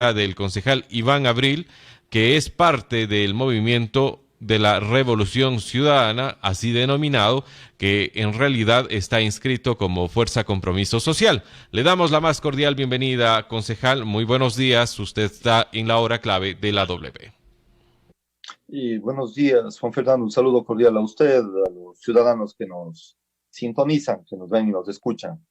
del concejal Iván Abril, que es parte del movimiento de la Revolución Ciudadana, así denominado, que en realidad está inscrito como Fuerza Compromiso Social. Le damos la más cordial bienvenida, concejal. Muy buenos días. Usted está en la hora clave de la W. Y buenos días, Juan Fernando. Un saludo cordial a usted, a los ciudadanos que nos sintonizan, que nos ven y nos escuchan.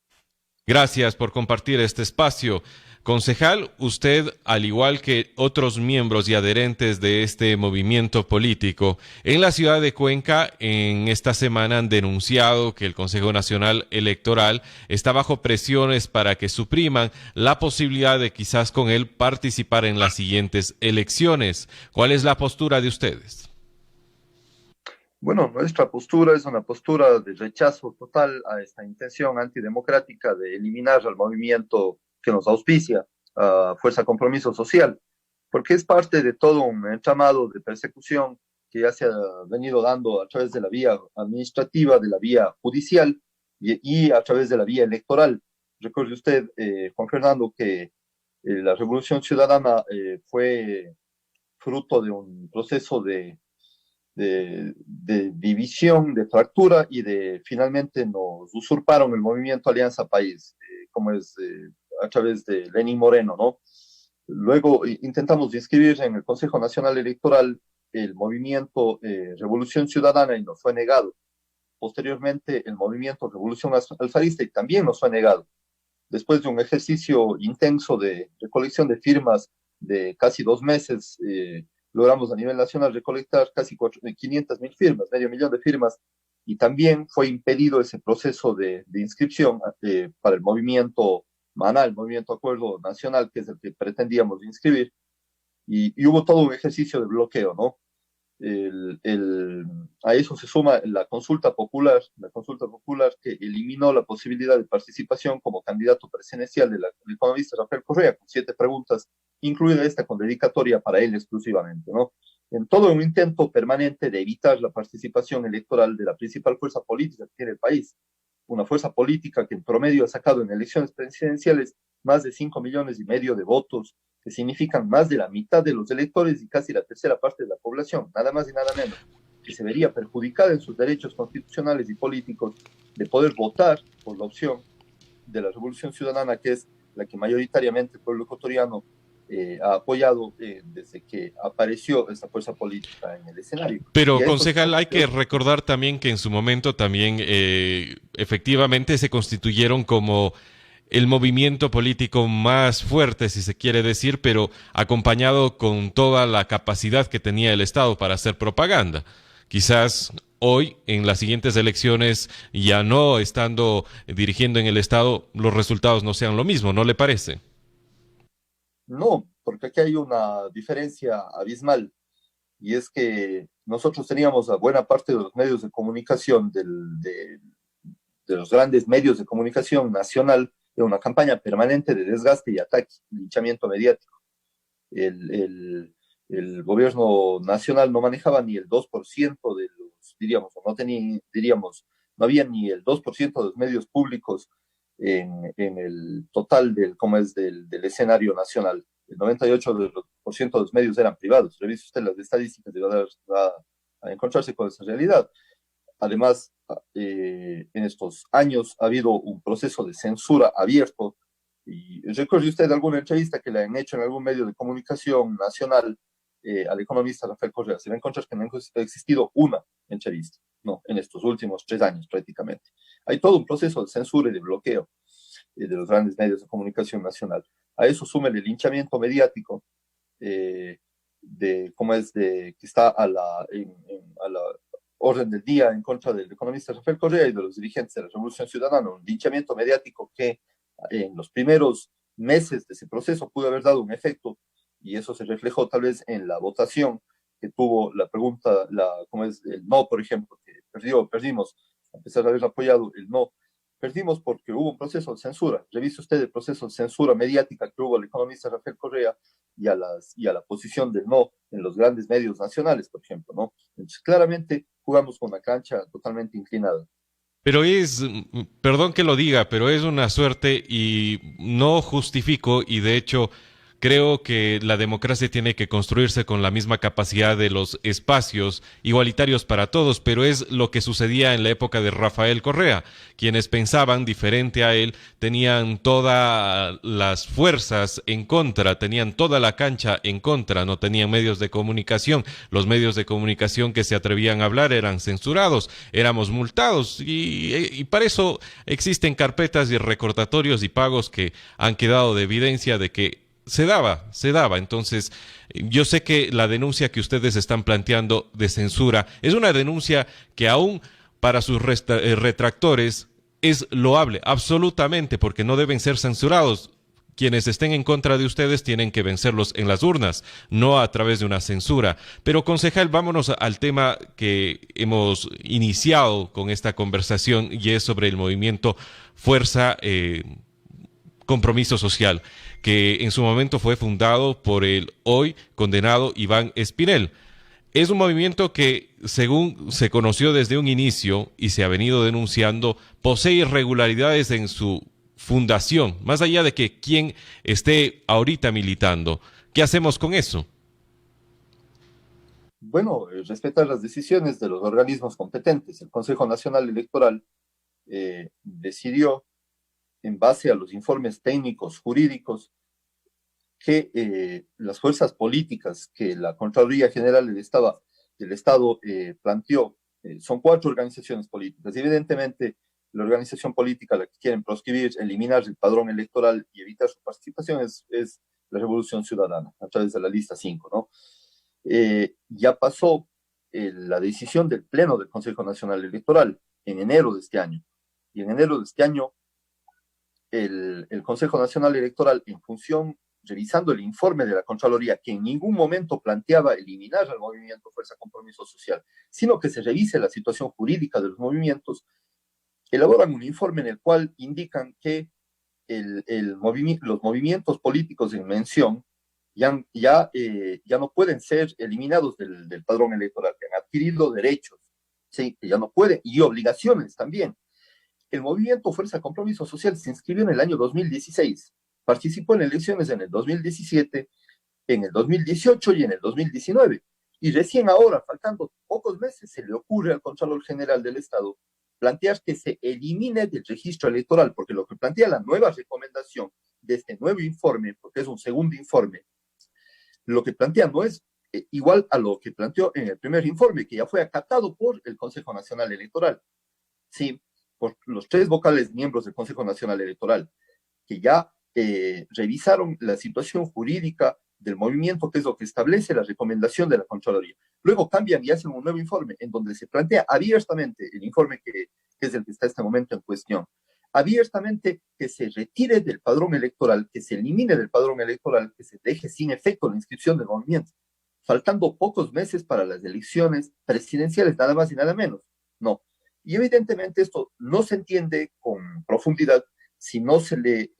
Gracias por compartir este espacio. Concejal, usted, al igual que otros miembros y adherentes de este movimiento político, en la ciudad de Cuenca en esta semana han denunciado que el Consejo Nacional Electoral está bajo presiones para que supriman la posibilidad de quizás con él participar en las siguientes elecciones. ¿Cuál es la postura de ustedes? Bueno, nuestra postura es una postura de rechazo total a esta intención antidemocrática de eliminar al movimiento que nos auspicia, a Fuerza Compromiso Social, porque es parte de todo un entramado de persecución que ya se ha venido dando a través de la vía administrativa, de la vía judicial y a través de la vía electoral. Recuerde usted, Juan Fernando, que la Revolución Ciudadana fue fruto de un proceso de división, de fractura y de finalmente nos usurparon el movimiento Alianza País, como es a través de Lenín Moreno, ¿no? Luego intentamos inscribir en el Consejo Nacional Electoral el movimiento Revolución Ciudadana y nos fue negado. Posteriormente el movimiento Revolución Alfarista y también nos fue negado. Después de un ejercicio intenso de recolección de firmas de casi 2 meses, logramos a nivel nacional recolectar casi 500,000 firmas, medio millón de firmas, y también fue impedido ese proceso de inscripción para el movimiento MANA, el Movimiento Acuerdo Nacional, que es el que pretendíamos inscribir, y hubo todo un ejercicio de bloqueo, ¿no? A eso se suma la consulta popular que eliminó la posibilidad de participación como candidato presidencial del economista Rafael Correa, con 7 preguntas, incluida esta con dedicatoria para él exclusivamente, ¿no? En todo un intento permanente de evitar la participación electoral de la principal fuerza política que tiene el país, una fuerza política que en promedio ha sacado en elecciones presidenciales más de 5,5 millones de votos, que significan más de la mitad de los electores y casi la tercera parte de la población, nada más y nada menos, que se vería perjudicada en sus derechos constitucionales y políticos de poder votar por la opción de la Revolución Ciudadana, que es la que mayoritariamente el pueblo ecuatoriano ha apoyado desde que apareció esta fuerza política en el escenario. Pero, Y a eso concejal, hay que recordar también que en su momento también efectivamente se constituyeron como el movimiento político más fuerte, si se quiere decir, pero acompañado con toda la capacidad que tenía el Estado para hacer propaganda. Quizás hoy, en las siguientes elecciones, ya no estando dirigiendo en el Estado, los resultados no sean lo mismo, ¿no le parece? no, porque aquí hay una diferencia abismal, y es que nosotros teníamos a buena parte de los medios de comunicación, de los grandes medios de comunicación nacional, de una campaña permanente de desgaste y ataque, linchamiento mediático. El, el, el gobierno nacional no manejaba ni el 2% de los, diríamos, o no tenía, diríamos, no había ni el 2% de los medios públicos en el total como es del escenario nacional. El 98% de los medios eran privados. Revise usted las estadísticas y a encontrarse con esa realidad. Además, en estos años ha habido un proceso de censura abierto. Y recuerde usted alguna entrevista que le han hecho en algún medio de comunicación nacional al economista Rafael Correa. Se va a encontrar que no ha existido una entrevista, no, en estos últimos 3 años prácticamente. Hay todo un proceso de censura y de bloqueo de los grandes medios de comunicación nacional. A eso súmele el linchamiento mediático de cómo es que está a la orden del día en contra del economista Rafael Correa y de los dirigentes de la Revolución Ciudadana, un linchamiento mediático que en los primeros meses de ese proceso pudo haber dado un efecto, y eso se reflejó tal vez en la votación que tuvo la pregunta, como es el no, por ejemplo, que perdimos, a pesar de haber apoyado el no, perdimos porque hubo un proceso de censura. Revise usted el proceso de censura mediática que hubo al economista Rafael Correa y a la posición del no en los grandes medios nacionales, por ejemplo, ¿no? Entonces, claramente jugamos con la cancha totalmente inclinada. Pero perdón que lo diga, pero es una suerte y no justifico y de hecho Creo que la democracia tiene que construirse con la misma capacidad de los espacios igualitarios para todos, pero es lo que sucedía en la época de Rafael Correa. Quienes pensaban diferente a él tenían todas las fuerzas en contra, tenían toda la cancha en contra, no tenían medios de comunicación. Los medios de comunicación que se atrevían a hablar eran censurados, éramos multados y para eso existen carpetas y recordatorios y pagos que han quedado de evidencia de que se daba. Entonces, yo sé que la denuncia que ustedes están planteando de censura es una denuncia que aún para sus retractores es loable, absolutamente, porque no deben ser censurados. Quienes estén en contra de ustedes tienen que vencerlos en las urnas, no a través de una censura. Pero, concejal, vámonos al tema que hemos iniciado con esta conversación y es sobre el movimiento Fuerza Compromiso Social, que en su momento fue fundado por el hoy condenado Iván Espinel. Es un movimiento que, según se conoció desde un inicio y se ha venido denunciando, posee irregularidades en su fundación, más allá de que quien esté ahorita militando. ¿Qué hacemos con eso? Bueno, respetar las decisiones de los organismos competentes. El Consejo Nacional Electoral decidió, en base a los informes técnicos jurídicos, que las fuerzas políticas que la Contraloría General del Estado planteó, son 4 organizaciones políticas. Evidentemente, la organización política a la que quieren proscribir, eliminar el padrón electoral y evitar su participación es la Revolución Ciudadana, a través de la lista 5, ¿no? Ya pasó la decisión del Pleno del Consejo Nacional Electoral en enero de este año. Y en enero de este año, el Consejo Nacional Electoral, en función, revisando el informe de la Contraloría, que en ningún momento planteaba eliminar al movimiento Fuerza Compromiso Social, sino que se revise la situación jurídica de los movimientos, elaboran un informe en el cual indican que los movimientos políticos en mención ya no pueden ser eliminados del padrón electoral, que han adquirido derechos, ¿sí? Que ya no pueden, y obligaciones también. El movimiento Fuerza Compromiso Social se inscribió en el año 2016, participó en elecciones en el 2017, en el 2018 y en el 2019. Y recién ahora, faltando pocos meses, se le ocurre al Contralor General del Estado plantear que se elimine del registro electoral, porque lo que plantea la nueva recomendación de este nuevo informe, porque es un segundo informe, lo que plantea no es igual a lo que planteó en el primer informe, que ya fue acatado por el Consejo Nacional Electoral. Sí, por los 3 vocales miembros del Consejo Nacional Electoral, que ya revisaron la situación jurídica del movimiento, que es lo que establece la recomendación de la Contraloría. Luego cambian y hacen un nuevo informe en donde se plantea abiertamente el informe que es el que está en este momento en cuestión, abiertamente que se retire del padrón electoral, que se elimine del padrón electoral, que se deje sin efecto la inscripción del movimiento, faltando pocos meses para las elecciones presidenciales, nada más y nada menos. No. Y evidentemente esto no se entiende con profundidad si no se le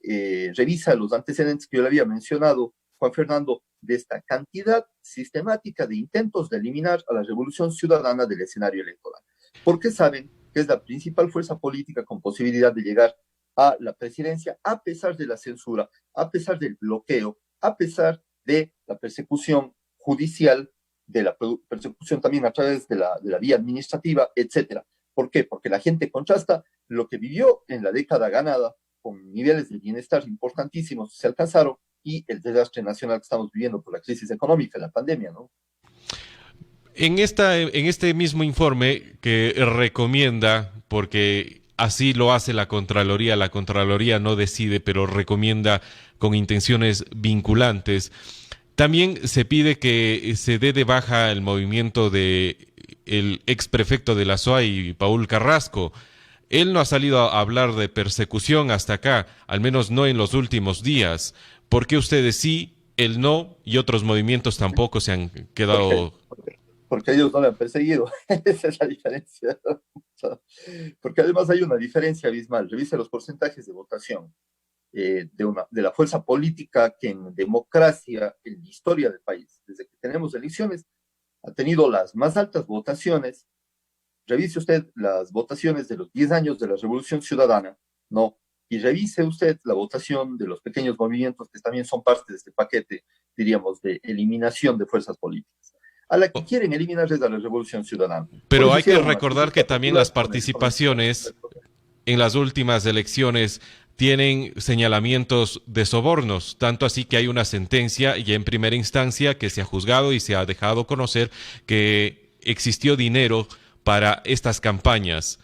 revisa los antecedentes que yo le había mencionado, Juan Fernando, de esta cantidad sistemática de intentos de eliminar a la Revolución Ciudadana del escenario electoral. Porque saben que es la principal fuerza política con posibilidad de llegar a la presidencia, a pesar de la censura, a pesar del bloqueo, a pesar de la persecución judicial, de la persecución también a través de la vía administrativa, etcétera. ¿Por qué? Porque la gente contrasta lo que vivió en la década ganada, con niveles de bienestar importantísimos que se alcanzaron, y el desastre nacional que estamos viviendo por la crisis económica, la pandemia, ¿no? En este mismo informe que recomienda, porque así lo hace la Contraloría no decide, pero recomienda con intenciones vinculantes. También se pide que se dé de baja el movimiento de el ex prefecto de la SOAI, Paul Carrasco. Él no ha salido a hablar de persecución hasta acá, al menos no en los últimos días. ¿Por qué ustedes sí, él no y otros movimientos tampoco se han Porque, quedado? porque ellos no le han perseguido. Esa es la diferencia. Porque además hay una diferencia abismal. Revise los porcentajes de votación de la fuerza política que en democracia, en la historia del país, desde que tenemos elecciones, ha tenido las más altas votaciones. Revise usted las votaciones de los 10 años de la Revolución Ciudadana, ¿no? y revise usted la votación de los pequeños movimientos que también son parte de este paquete, diríamos, de eliminación de fuerzas políticas. A la que quieren eliminar es a la Revolución Ciudadana. Por Pero eso hay que hicieron una recordar que consulta también las popular con el economista participaciones Rafael Correa. en las últimas elecciones tienen señalamientos de sobornos, tanto así que hay una sentencia ya en primera instancia que se ha juzgado y se ha dejado conocer que existió dinero para estas campañas.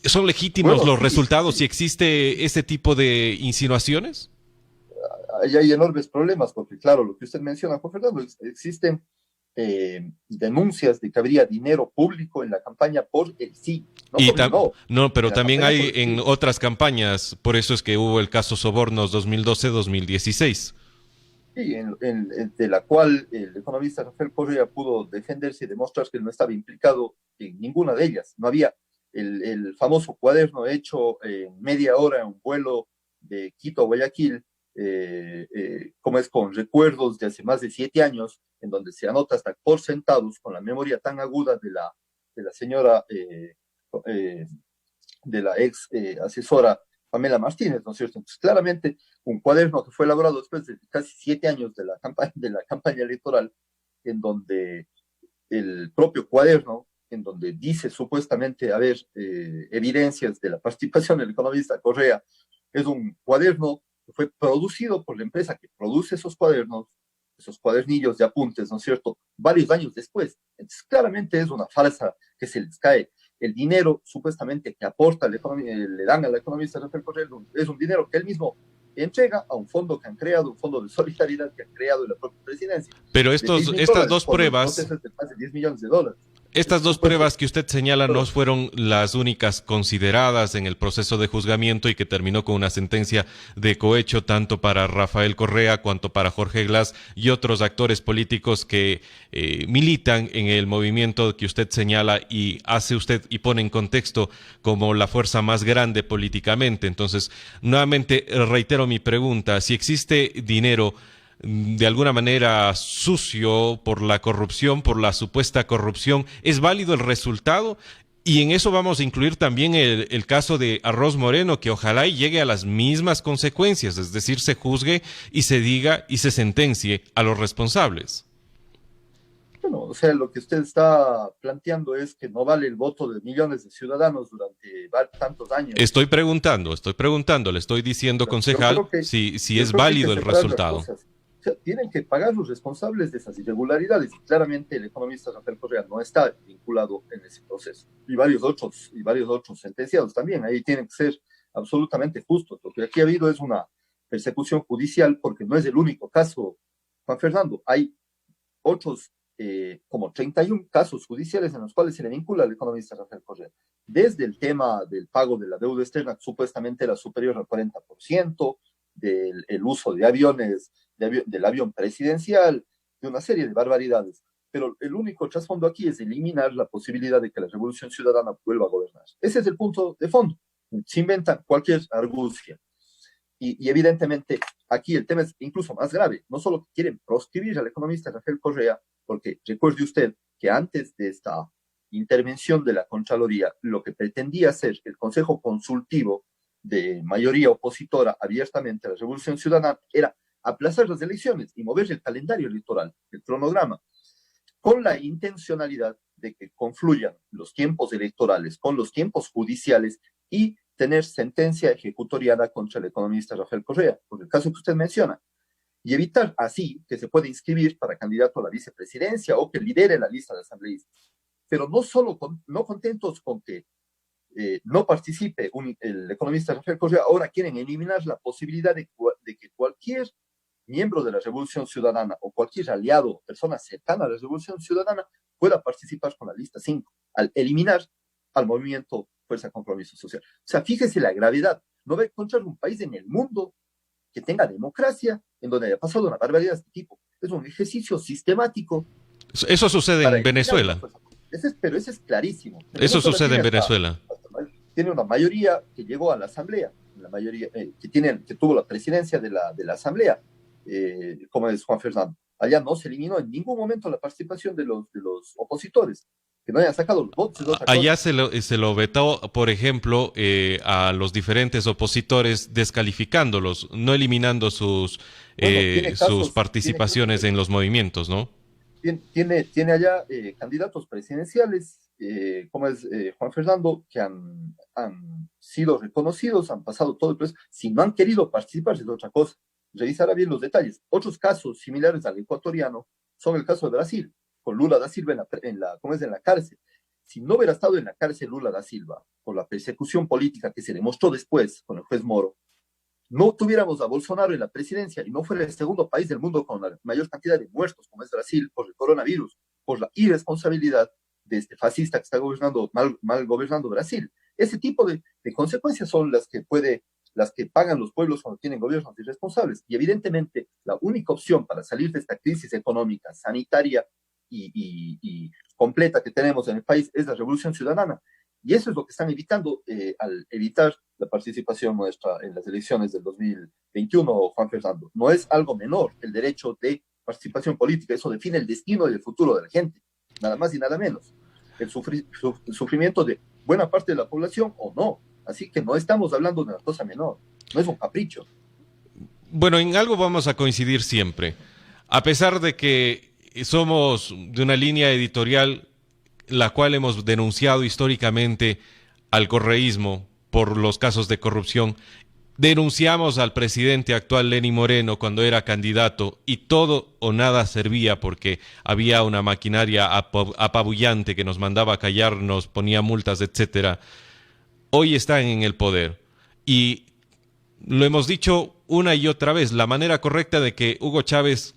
¿Son legítimos Bueno, los sí, resultados si sí, existe ese tipo de insinuaciones? ahí hay enormes problemas, porque claro, lo que usted menciona, Juan Fernando, existen denuncias de que habría dinero público en la campaña por el sí, no Y por el no, no, pero en la también campaña hay por el en sí. otras campañas, por eso es que hubo el caso Sobornos 2012-2016. Sí, de la cual el economista Rafael Correa pudo defenderse y demostrar que él no estaba implicado en ninguna de ellas. No había el famoso cuaderno hecho en media hora en un vuelo de Quito a Guayaquil, como es con recuerdos de hace más de 7 años, en donde se anota hasta por centavos con la memoria tan aguda de la señora, eh, de la ex asesora Pamela Martínez, ¿no es cierto? Entonces, claramente, un cuaderno que fue elaborado después de casi 7 años de la campaña electoral, en donde el propio cuaderno, en donde dice supuestamente haber evidencias de la participación del economista Correa, es un cuaderno que fue producido por la empresa que produce esos cuadernos, esos cuadernillos de apuntes, ¿no es cierto?, varios años después. Entonces, claramente es una farsa que se les cae. El dinero supuestamente que aporta le dan al economista Rafael Correa es un dinero que él mismo entrega a un fondo que han creado, un fondo de solidaridad que han creado en la propia presidencia, Pero de 6 mil estas dólares, dos cuando el pruebas proceso es de más de 10 millones de dólares. Estas Ese dos supuesto. pruebas que usted señala no fueron las únicas consideradas en el proceso de juzgamiento y que terminó con una sentencia de cohecho tanto para Rafael Correa cuanto para Jorge Glass y otros actores políticos que militan en el movimiento que usted señala y hace usted y pone en contexto como la fuerza más grande políticamente. Entonces, nuevamente reitero mi pregunta, si existe dinero de alguna manera sucio por la corrupción, por la supuesta corrupción, ¿es válido el resultado? Y en eso vamos a incluir también el caso de Arroz Moreno, que ojalá y llegue a las mismas consecuencias, es decir, se juzgue y se diga y se sentencie a los responsables. Bueno, o sea, lo que usted está planteando es que no vale el voto de millones de ciudadanos durante tantos años. Estoy preguntando, le estoy diciendo, Bueno, concejal, si yo es creo que hay que válido el separar las resultado. cosas. O sea, tienen que pagar los responsables de esas irregularidades y claramente el economista Rafael Correa no está vinculado en ese proceso. Y varios otros sentenciados también. Ahí tienen que ser absolutamente justos. Lo que aquí ha habido es una persecución judicial porque no es el único caso, Juan Fernando. Hay otros como 31 casos judiciales en los cuales se le vincula al economista Rafael Correa. Desde el tema del pago de la deuda externa, que supuestamente era superior al 40%, del el uso de aviones, del avión presidencial, de una serie de barbaridades. Pero el único trasfondo aquí es eliminar la posibilidad de que la revolución ciudadana vuelva a gobernar. Ese es el punto de fondo. Se inventan cualquier argucia. Evidentemente aquí el tema es incluso más grave. No solo quieren proscribir al economista Rafael Correa, porque recuerde usted que antes de esta intervención de la Contraloría, lo que pretendía hacer el Consejo Consultivo de mayoría opositora abiertamente a la Revolución Ciudadana era aplazar las elecciones y mover el calendario electoral, el cronograma, con la intencionalidad de que confluyan los tiempos electorales con los tiempos judiciales y tener sentencia ejecutoriada contra el economista Rafael Correa, por el caso que usted menciona, y evitar así que se pueda inscribir para candidato a la vicepresidencia o que lidere la lista de asambleístas. Pero no solo no contentos con que no participe el economista Rafael Correa, ahora quieren eliminar la posibilidad de que cualquier miembro de la Revolución Ciudadana o cualquier aliado o persona cercana a la Revolución Ciudadana pueda participar con la lista 5, al eliminar al movimiento Fuerza Compromiso Social. O sea, fíjese la gravedad. No va a encontrar un país en el mundo que tenga democracia en donde haya pasado una barbaridad de este tipo. Es un ejercicio sistemático Eso sucede para en eliminar una Venezuela. fuerza. Pero ese es clarísimo. Eso Venezuela sucede tiene en Venezuela. tiene una mayoría que llegó a la asamblea, la mayoría que tuvo la presidencia de la asamblea, como es Juan Fernando. Allá no se eliminó en ningún momento la participación de los opositores, Que no hayan sacado los votos es otra Allá cosa. se lo vetó, por ejemplo, a los diferentes opositores, descalificándolos, no eliminando Bueno, sus tiene casos participaciones en los movimientos, ¿no? tiene allá candidatos presidenciales, como es Juan Fernando, que han sido reconocidos, han pasado todo el proceso. Si no han querido participar, es otra cosa. Revisará bien los detalles. Otros casos similares al ecuatoriano son el caso de Brasil, con Lula da Silva ¿cómo es? En la cárcel. Si no hubiera estado en la cárcel Lula da Silva por la persecución política que se demostró después con el juez Moro, no tuviéramos a Bolsonaro en la presidencia y no fuera el segundo país del mundo con la mayor cantidad de muertos, como es Brasil, por el coronavirus, por la irresponsabilidad de este fascista que está gobernando, mal gobernando Brasil. Ese tipo de consecuencias son las que pagan los pueblos cuando tienen gobiernos irresponsables. Y evidentemente la única opción para salir de esta crisis económica, sanitaria y completa que tenemos en el país es la revolución ciudadana. Y eso es lo que están evitando al evitar la participación nuestra en las elecciones del 2021, Juan Fernando. No es algo menor el derecho de participación política, eso define el destino y el futuro de la gente, nada más y nada menos. El sufrimiento de buena parte de la población o no. Así que no estamos hablando de una cosa menor, no es un capricho. Bueno, en algo vamos a coincidir siempre. A pesar de que somos de una línea editorial la cual hemos denunciado históricamente al correísmo por los casos de corrupción, denunciamos al presidente actual Lenín Moreno cuando era candidato y todo o nada servía porque había una maquinaria apabullante que nos mandaba a callar, nos ponía multas, etcétera. Hoy están en el poder y lo hemos dicho una y otra vez, la manera correcta de que Hugo Chávez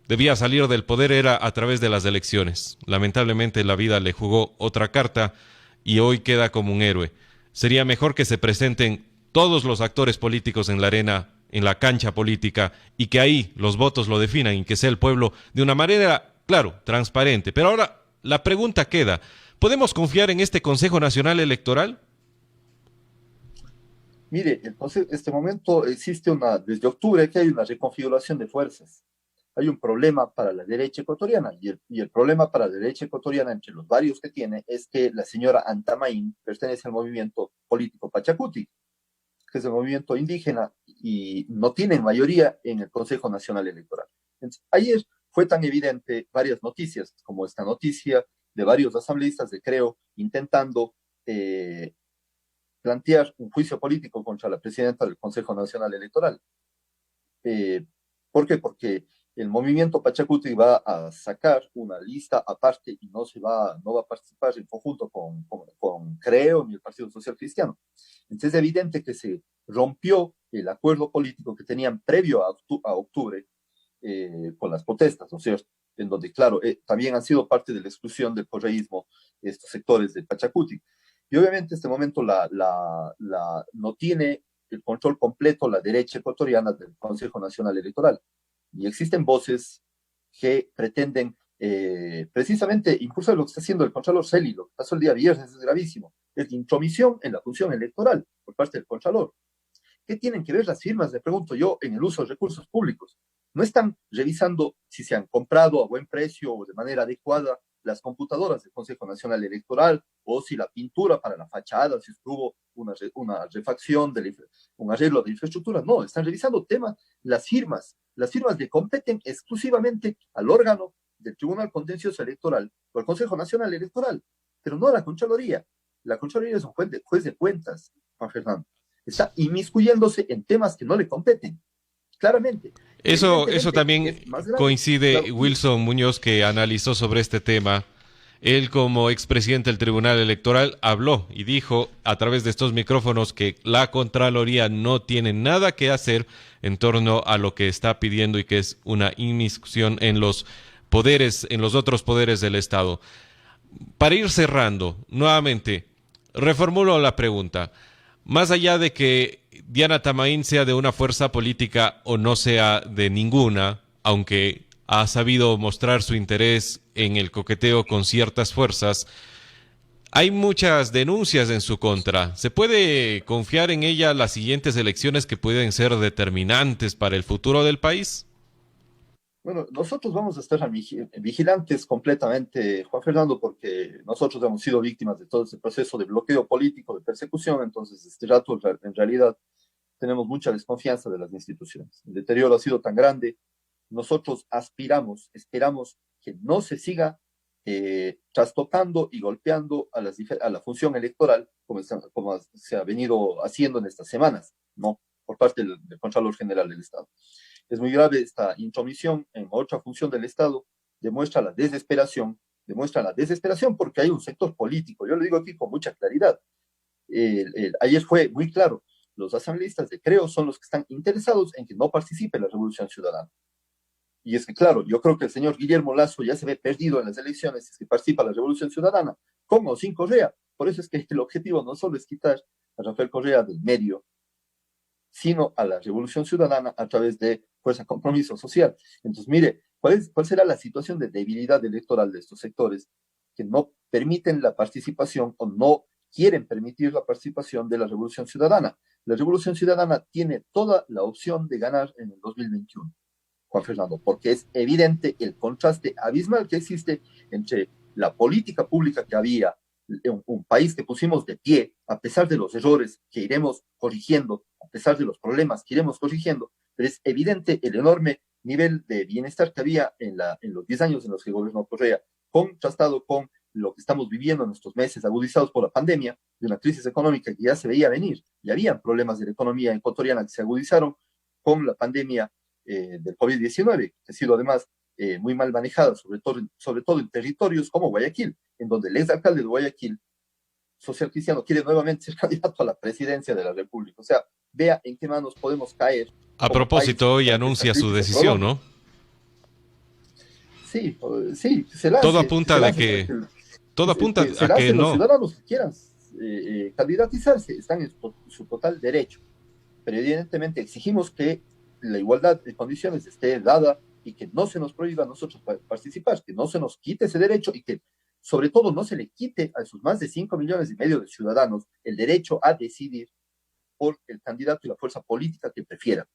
debía salir del poder era a través de las elecciones. Lamentablemente la vida le jugó otra carta y hoy queda como un héroe. Sería mejor que se presenten todos los actores políticos en la arena, en la cancha política, y que ahí los votos lo definan y que sea el pueblo de una manera, claro, transparente. Pero ahora la pregunta queda, ¿podemos confiar en este Consejo Nacional Electoral? Mire, este momento existe desde octubre que hay una reconfiguración de fuerzas. Hay un problema para la derecha ecuatoriana y el problema para la derecha ecuatoriana, entre los varios que tiene, es que la señora Antamaín pertenece al movimiento político Pachacuti, que es el movimiento indígena y no tienen mayoría en el Consejo Nacional Electoral. Entonces, ayer fue tan evidente varias noticias, como esta noticia de varios asambleístas de Creo intentando plantear un juicio político contra la presidenta del Consejo Nacional Electoral. Eh, ¿Por qué? Porque el movimiento Pachacuti va a sacar una lista aparte y no va a participar en conjunto con Creo ni el Partido Social Cristiano. Entonces es evidente que se rompió el acuerdo político que tenían previo a octubre con las protestas, ¿no es cierto? En donde, claro, también han sido parte de la exclusión del correísmo estos sectores del Pachacuti. Y obviamente en este momento no tiene el control completo la derecha ecuatoriana del Consejo Nacional Electoral. Y existen voces que pretenden precisamente impulsar lo que está haciendo el Contralor Celi, lo que pasó el día viernes es gravísimo, es intromisión en la función electoral por parte del Contralor. ¿Qué tienen que ver las firmas, le pregunto yo, en el uso de recursos públicos? No están revisando si se han comprado a buen precio o de manera adecuada las computadoras del Consejo Nacional Electoral o si la pintura para la fachada, si estuvo una refacción, un arreglo de infraestructura. No, están revisando temas, las firmas le competen exclusivamente al órgano del Tribunal Contencioso Electoral o al Consejo Nacional Electoral, pero no a la Contraloría. La Contraloría es un juez de cuentas, Juan Fernando. Está inmiscuyéndose en temas que no le competen, claramente. Eso también Grave, coincide claro, Wilson Muñoz, que analizó sobre este tema. Él, como expresidente del Tribunal Electoral, habló y dijo a través de estos micrófonos que la Contraloría no tiene nada que hacer en torno a lo que está pidiendo y que es una inmiscusión en los poderes, en los otros poderes del Estado. Para ir cerrando, nuevamente, reformulo la pregunta. Más allá de que Diana Tamaín sea de una fuerza política o no sea de ninguna, aunque ha sabido mostrar su interés en el coqueteo con ciertas fuerzas, hay muchas denuncias en su contra. ¿Se puede confiar en ella las siguientes elecciones que pueden ser determinantes para el futuro del país? Bueno, nosotros vamos a estar vigilantes completamente, Juan Fernando, porque nosotros hemos sido víctimas de todo ese proceso de bloqueo político, de persecución, entonces este rato en realidad tenemos mucha desconfianza de las instituciones. El deterioro ha sido tan grande, nosotros aspiramos, esperamos que no se siga trastocando y golpeando a la función electoral como se ha venido haciendo en estas semanas, ¿no? Por parte del Contralor General del Estado. Es muy grave esta intromisión en otra función del Estado, demuestra la desesperación porque hay un sector político, yo lo digo aquí con mucha claridad. Ayer fue muy claro, los asambleístas de Creo son los que están interesados en que no participe la Revolución Ciudadana. Y es que, claro, yo creo que el señor Guillermo Lasso ya se ve perdido en las elecciones si participa la Revolución Ciudadana, con o sin Correa. Por eso es que el objetivo no solo es quitar a Rafael Correa del medio, sino a la Revolución Ciudadana a través de Fuerza Compromiso Social. Entonces, mire, ¿cuál será la situación de debilidad electoral de estos sectores que no permiten la participación o no quieren permitir la participación de la Revolución Ciudadana? La Revolución Ciudadana tiene toda la opción de ganar en el 2021. Juan Fernando, porque es evidente el contraste abismal que existe entre la política pública que había en un país que pusimos de pie, a pesar de los errores que iremos corrigiendo, a pesar de los problemas que iremos corrigiendo, pero es evidente el enorme nivel de bienestar que había en los 10 años en los que gobernó Correa, contrastado con lo que estamos viviendo en estos meses agudizados por la pandemia, de una crisis económica que ya se veía venir, y había problemas de la economía ecuatoriana que se agudizaron con la pandemia del COVID-19, que ha sido además muy mal manejada, sobre todo en territorios como Guayaquil, en donde el exalcalde de Guayaquil, social cristiano, quiere nuevamente ser candidato a la presidencia de la República. O sea, vea en qué manos podemos caer. A propósito, hoy anuncia su decisión, ¿no? Sí, sí, se lance. Todo apunta a que los no. ciudadanos que quieran candidatizarse están en su total derecho, pero evidentemente exigimos que la igualdad de condiciones esté dada y que no se nos prohíba a nosotros participar, que no se nos quite ese derecho y que sobre todo no se le quite a esos más de 5,5 millones de ciudadanos el derecho a decidir por el candidato y la fuerza política que prefieran.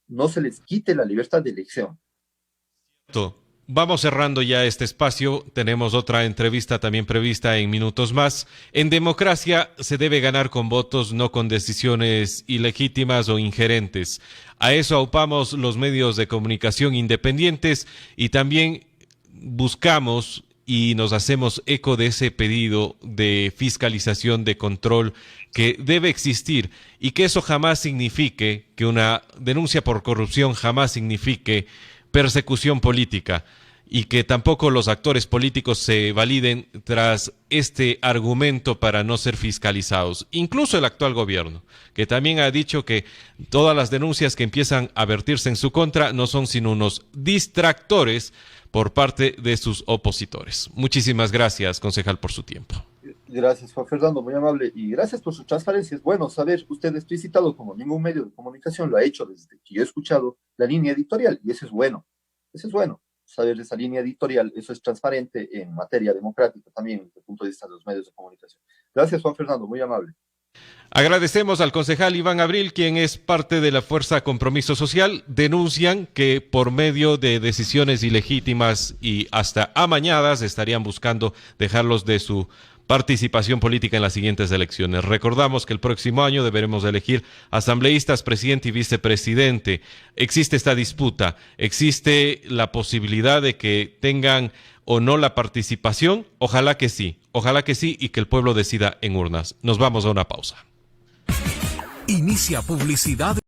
No se les quite la libertad de elección. Vamos cerrando ya este espacio. Tenemos otra entrevista también prevista en minutos más. En democracia se debe ganar con votos, no con decisiones ilegítimas o ingerentes. A eso aupamos los medios de comunicación independientes y también buscamos y nos hacemos eco de ese pedido de fiscalización, de control que debe existir y que eso jamás signifique, que una denuncia por corrupción jamás signifique persecución política y que tampoco los actores políticos se validen tras este argumento para no ser fiscalizados. Incluso el actual gobierno, que también ha dicho que todas las denuncias que empiezan a vertirse en su contra no son sino unos distractores por parte de sus opositores. Muchísimas gracias, concejal, por su tiempo. Gracias, Juan Fernando, muy amable, y gracias por su transparencia. Es bueno saber, usted explicitado como ningún medio de comunicación lo ha hecho desde que yo he escuchado la línea editorial, y eso es bueno, saber esa línea editorial, eso es transparente en materia democrática también, desde el punto de vista de los medios de comunicación. Gracias, Juan Fernando, muy amable. Agradecemos al concejal Iván Abril, quien es parte de la Fuerza Compromiso Social. Denuncian que por medio de decisiones ilegítimas y hasta amañadas estarían buscando dejarlos de su participación política en las siguientes elecciones. Recordamos que el próximo año deberemos elegir asambleístas, presidente y vicepresidente. Existe esta disputa, existe la posibilidad de que tengan o no la participación. Ojalá que sí y que el pueblo decida en urnas. Nos vamos a una pausa. Inicia publicidad.